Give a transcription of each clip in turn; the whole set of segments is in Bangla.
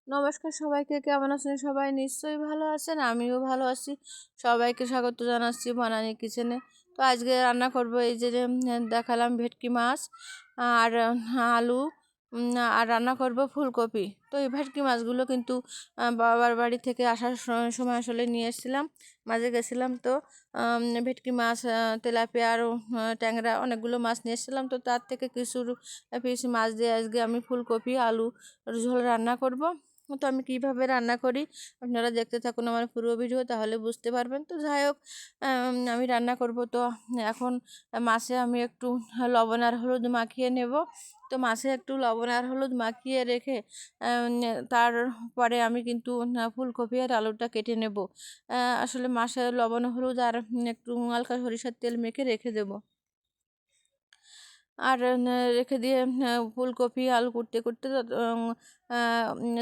নমস্কার সবাইকে, কেমন আছেন? সবাই নিশ্চয়ই ভালো আছেন, আমিও ভালো আছি। সবাইকে স্বাগত জানাচ্ছি বনানী কিচেনে। তো আজকে রান্না করব এই যে দেখালাম ভেটকি মাছ আর আলু, আর রান্না করব ফুলকপি। তো এই ভেটকি মাছগুলো কিন্তু বাবার বাড়ি থেকে আসার সময় আসলে নিয়ে এসেছিলাম, মাঝে গেছিলাম। তো ভেটকি মাছ, তেলাপিয়া আর ট্যাংরা অনেকগুলো মাছ নিয়ে এসেছিলাম। তো তার থেকে কিছু পিস মাছ দিয়ে আজকে আমি ফুলকপি আলু ঝোল রান্না করব। তো আমি কিভাবে রান্না করি আপনারা দেখতে থাকুন আমার পুরো ভিডিও, তাহলে বুঝতে পারবেন। তো যাই হোক, আমি রান্না করব। তো এখন মাছে আমি একটু লবণ আর হলুদ মাখিয়ে নেব। তো মাছে একটু লবণ আর হলুদ মাখিয়ে রেখে তারপরে আমি কিন্তু ফুলকপি আর আলুটা কেটে নেব। আসলে মাছে লবণ হলুদ আর একটু হালকা সরিষার তেল মেখে রেখে দেব। আর রেখে দিয়ে ফুলকপি আলু করতে করতে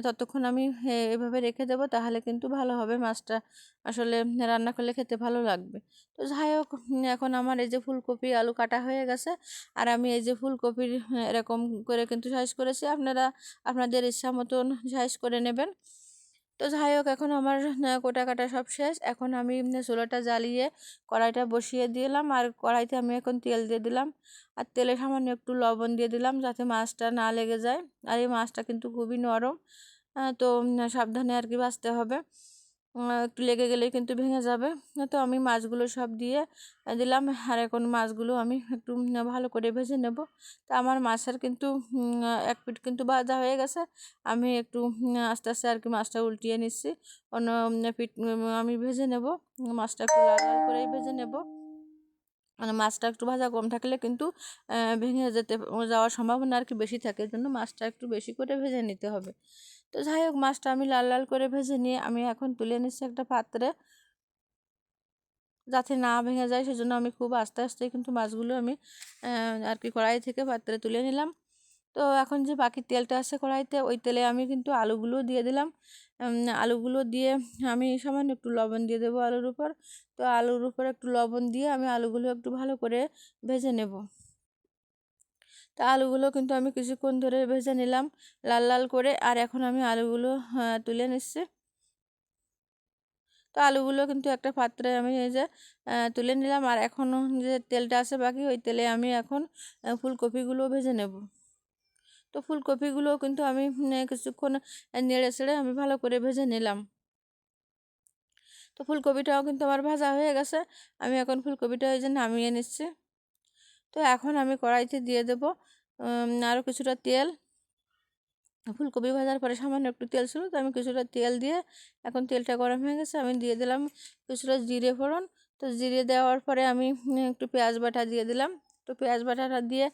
ততক্ষণ আমি এভাবে রেখে দেবো, তাহলে কিন্তু ভালো হবে। মাছটা আসলে রান্না করলে খেতে ভালো লাগবে। তো যাই হোক, এখন আমার এই যে ফুলকপি আলু কাটা হয়ে গেছে, আর আমি এই যে ফুলকপির এরকম করে কিন্তু সাইজ করেছি। আপনারা আপনাদের ইচ্ছা মতন সাইজ করে নেবেন। তো যাই হোক, এখন আমার কোটা কাটা সব শেষ। এখন আমি চুলাটা জ্বালিয়ে কড়াইটা বসিয়ে দিলাম, আর কড়াইতে আমি এখন তেল দিয়ে দিলাম, আর তেলে সামান্য একটু লবণ দিয়ে দিলাম যাতে মাছটা না লেগে যায়। আর এই মাছটা কিন্তু খুবই নরম, তো সাবধানে আর কি ভাজতে হবে, একটু লেগে গেলেই কিন্তু ভেঙে যাবে। তো আমি মাছগুলো সব দিয়ে দিলাম, আর এখন মাছগুলো আমি একটু ভালো করে ভেজে নেব। তো আমার মাছের কিন্তু এক পিঠ কিন্তু ভাজা হয়ে গেছে। আমি একটু আস্তে আস্তে আর কি মাছটা উল্টিয়ে নিচ্ছি, অন্য পিঠ আমি ভেজে নেব। মাছটা একটু লাল লাল করেই ভেজে নেব। মানে মাছটা একটু ভাজা কম থাকলে কিন্তু ভেঙে যাওয়ার সম্ভাবনা আর কি বেশি থাকে, এই জন্য মাছটা একটু বেশি করে ভেজে নিতে হবে। তো যাই হোক, মাছটা আমি লাল লাল করে ভেজে নিয়ে আমি এখন তুলে নিচ্ছি একটা পাত্রে, যাতে না ভেঙে যায় সেজন্য আমি খুব আস্তে আস্তে কিন্তু মাছগুলো আমি আর কি কড়াই থেকে পাত্রে তুলে নিলাম। তো এখন যে বাকি তেলটা আছে কড়াইতে, ওই তেলে আমি কিন্তু আলুগুলো দিয়ে দিলাম। আলুগুলো দিয়ে আমি সামান্য একটু লবণ দিয়ে দেবো আলুর উপর। তো আলুর উপর একটু লবণ দিয়ে আমি আলুগুলো একটু ভালো করে ভেজে নেব। তো আলুগুলো কিন্তু আমি কিছুক্ষণ ধরে ভেজে নিলাম লাল লাল করে, আর এখন আমি আলুগুলো তুলে নিচ্ছি। তো আলুগুলো কিন্তু একটা পাত্রে আমি এই যে তুলে নিলাম, আর এখনও যে তেলটা আছে বাকি, ওই তেলে আমি এখন ফুলকপিগুলো ভেজে নেব। তো ফুলকপিগুলো কিন্তু আমি কিছুক্ষণ নেড়ে চেড়ে আমি ভালো করে ভেজে নিলাম। তো ফুলকপিটাও কিন্তু আমার ভাজা হয়ে গেছে, আমি এখন ফুলকপিটা এই যে নামিয়ে নিচ্ছি। তো এখন আমি কড়াইতে দিয়ে দেব আরও কিছুটা তেল। ফুলকপি ভাজার পরে সামান্য একটু তেল ছিল, তো আমি কিছুটা তেল দিয়ে, এখন তেলটা গরম হয়ে গেছে, আমি দিয়ে দিলাম কিছুটা জিরে ফোড়ন। তো জিরে দেওয়ার পরে আমি একটু পেঁয়াজ বাটা দিয়ে দিলাম। তো পেঁয়াজ বাটাটা দিয়ে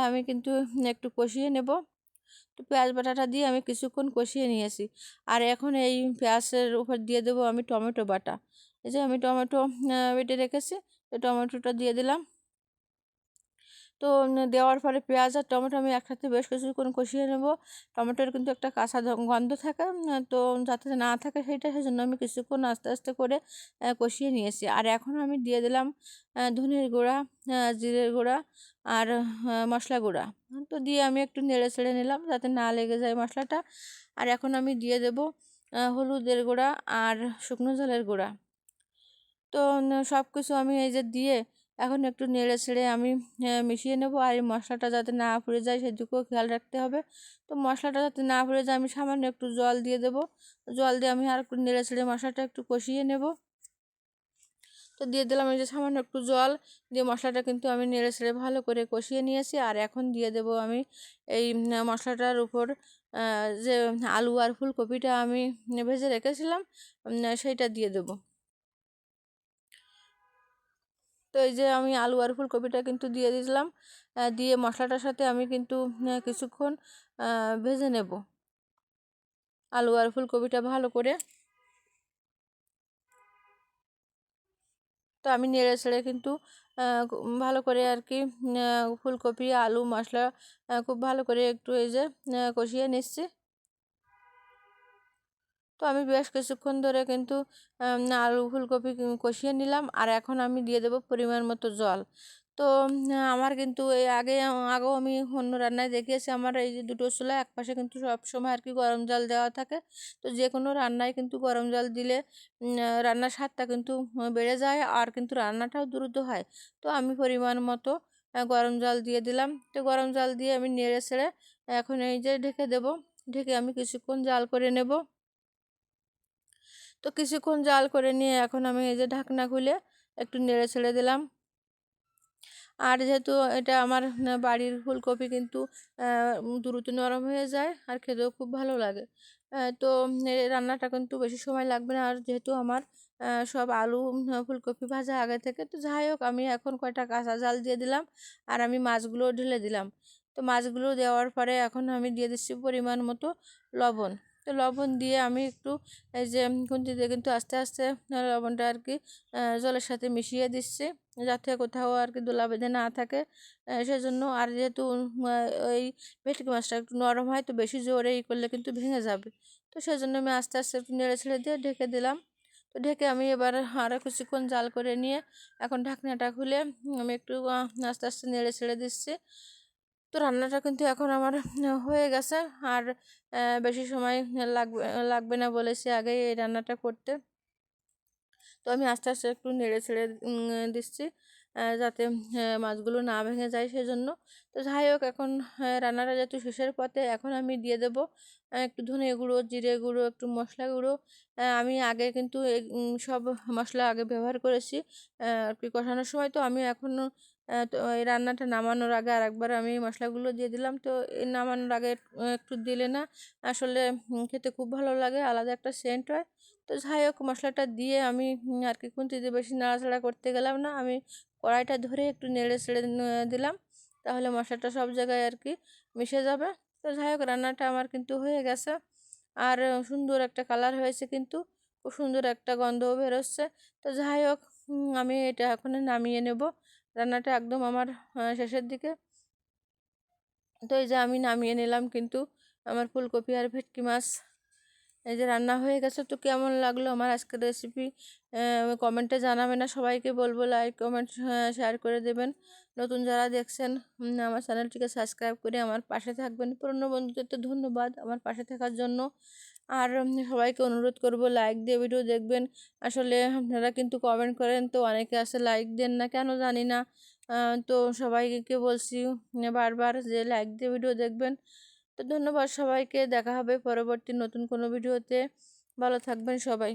আমি কিন্তু একটু কষিয়ে নেব। তো পেঁয়াজ বাটাটা দিয়ে আমি কিছুক্ষণ কষিয়ে নিয়েছি, আর এখন এই পেঁয়াজের উপর দিয়ে দেবো আমি টমেটো বাটা। এই যে আমি টমেটো বেটে রেখেছি, তো টমেটোটা দিয়ে দিলাম। তো দেওয়ার পরে পেঁয়াজ আর টমেটো আমি একসাথে বেশ কিছুক্ষণ কষিয়ে নেব। টমেটোর কিন্তু একটা কাঁচা গন্ধ থাকে, তো যাতে না থাকে সেজন্য আমি কিছুক্ষণ আস্তে আস্তে করে কষিয়ে নিয়েছি। আর এখন আমি দিয়ে দিলাম ধনের গুঁড়া, জিরের গুঁড়া আর মশলা গুঁড়া। তো দিয়ে আমি একটু নেড়ে ছেড়ে নিলাম যাতে না লেগে যায় মশলাটা। আর এখন আমি দিয়ে দেব হলুদের গুঁড়া আর শুকনো ঝালের গুঁড়া। তো সব কিছু আমি এই যে দিয়ে এখন একটু নেড়ে ছেড়ে আমি মিশিয়ে নেব। আর এই মশলাটা যাতে না পুড়ে যায় সেদিকেও খেয়াল রাখতে হবে। তো মশলাটা যাতে না পুড়ে যায় আমি সামান্য একটু জল দিয়ে দেব। জল দিয়ে আমি আর একটু নেড়ে ছেড়ে মশলাটা একটু কষিয়ে নেব। তো দিয়ে দিলাম এই যে সামান্য একটু জল দিয়ে, মশলাটা কিন্তু আমি নেড়ে ছেড়ে ভালো করে কষিয়ে নিয়েছি। আর এখন দিয়ে দেব আমি এই মশলাটার উপর যে আলু আর ফুলকপিটা আমি ভেজে রেখেছিলাম সেইটা দিয়ে দেব। তো এই যে আমি আলু আর ফুলকপিটা কিন্তু দিয়ে দিলাম, দিয়ে মশলাটার সাথে আমি কিন্তু কিছুক্ষণ ভেজে নেব আলু আর ফুলকপিটা ভালো করে। তো আমি নেড়ে ছেড়ে কিন্তু ভালো করে আর কি ফুলকপি আলু মশলা খুব ভালো করে একটু এই যে কষিয়ে নিচ্ছি। তো আমি বেশ কিছুক্ষণ ধরে কিন্তু আলু ফুলকপি কষিয়ে নিলাম, আর এখন আমি দিয়ে দেব পরিমাণ মতো জল। তো আমার কিন্তু এই আগেও আমি অন্য রান্নায় দেখিয়েছি, আমার এই যে দুটো চুলা একপাশে কিন্তু সবসময় আর কি গরম জল দেওয়া থাকে। তো যে কোনো রান্নায় কিন্তু গরম জল দিলে রান্নার স্বাদটা কিন্তু বেড়ে যায়, আর কিন্তু রান্নাটাও দ্রুত হয়। তো আমি পরিমাণ মতো গরম জল দিয়ে দিলাম। তো গরম জল দিয়ে আমি নেড়ে ছেড়ে এখন এই যে ঢেকে দেব। ঢেকে আমি কিছুক্ষণ জাল করে নেব। তো কিছুক্ষণ জাল করে নিয়ে এখন আমি এই যে ঢাকনা খুলে একটু নেড়ে ছেড়ে দিলাম। আর যেহেতু এটা আমার বাড়ির ফুলকপি কিন্তু দ্রুত নরম হয়ে যায় আর খেতেও খুব ভালো লাগে। তো এই রান্নাটা কিন্তু বেশি সময় লাগবে না। আর যেহেতু আমার সব আলু ফুলকপি ভাজা আগে থেকে, তো যাই হোক আমি এখন কয়টা কাঁচা জাল দিয়ে দিলাম আর আমি মাছগুলো ঢেলে দিলাম। তো মাছগুলো দেওয়ার পরে এখন আমি দিয়ে দিচ্ছি পরিমাণ মতো লবণ। তো লবণ দিয়ে আমি একটু এই যে খুন্তি দিয়ে কিন্তু আস্তে আস্তে লবণটা আর কি জলের সাথে মিশিয়ে দিচ্ছি, যাতে কোথাও আর কি দোলা বেঁধে না থাকে। সেজন্য আর যেহেতু ওই ভেটকি মাছটা একটু নরম হয়, তো বেশি জোরে করলে কিন্তু ভেঙে যাবে। তো সেজন্য আমি আস্তে আস্তে একটু নেড়ে ছেড়ে দিয়ে ঢেকে দিলাম। তো ঢেকে আমি এবার আরও কিছুক্ষণ জাল করে নিয়ে এখন ঢাকনাটা খুলে আমি একটু আস্তে আস্তে নেড়ে ছেড়ে দিচ্ছি। তো রান্নাটা কিন্তু এখন আমার হয়ে গেছে। আর বেশি সময় লাগবে লাগবে না বলেছি আগে এই রান্নাটা করতে। তো আমি আস্তে আস্তে একটু নেড়ে ছেড়ে দিচ্ছি, যাতে মাছগুলো না ভেঙে যায় সেজন্য। তো যাই হোক এখন রান্নাটা যেহেতু শেষের পথে, এখন আমি দিয়ে দেবো একটু ধনে গুঁড়ো, জিরে গুঁড়ো, একটু মশলা গুঁড়ো। আমি আগে কিন্তু সব মশলা আগে ব্যবহার করেছি আর কি কষানোর সময়। তো আমি এখনও তো এই রান্নাটা নামানোর আগে আরেকবার আমি মশলাগুলো দিয়ে দিলাম। তো এই নামানোর আগে একটু দিলে না আসলে খেতে খুব ভালো লাগে, আলাদা একটা সেন্ট হয়। তো যাই হোক মশলাটা দিয়ে আমি আর কি খুন্তিতে বেশি নাড়াচাড়া করতে গেলাম না, আমি কড়াইটা ধরে একটু নেড়ে ছেড়ে দিলাম, তাহলে মশলাটা সব জায়গায় আর কি মিশে যাবে। তো যাই হোক রান্নাটা আমার কিন্তু হয়ে গেছে। আর সুন্দর একটা কালার হয়েছে, কিন্তু খুব সুন্দর একটা গন্ধও বেরোচ্ছে। তো যাই হোক আমি এটা এখন নামিয়ে নেব। রান্নাটা একদম আমার শেষের দিকে। তো এই যে আমি নামিয়ে নিলাম কিন্তু আমার ফুলকপি আর ভেটকি মাছ এই যে রান্না হয়ে গেছে। তো কেমন লাগলো আমার আজকের রেসিপি কমেন্টে জানাবেন, না সবাইকে বলবো লাইক কমেন্ট শেয়ার করে দেবেন। নতুন যারা দেখছেন আমার চ্যানেলটিকে সাবস্ক্রাইব করে আমার পাশে থাকবেন। পুরনো বন্ধুদের তো ধন্যবাদ আমার পাশে থাকার জন্য। আর সবাইকে অনুরোধ করব লাইক দিয়ে ভিডিও দেখবেন। আসলে আপনারা কিন্তু কমেন্ট করেন, তো অনেকে আসে লাইক দেন না কেন জানি না। তো সবাইকে বলছি বারবার যে লাইক দিয়ে ভিডিও দেখবেন। তো ধন্যবাদ সবাইকে, দেখা হবে পরবর্তী নতুন কোনো ভিডিওতে। ভালো থাকবেন সবাই।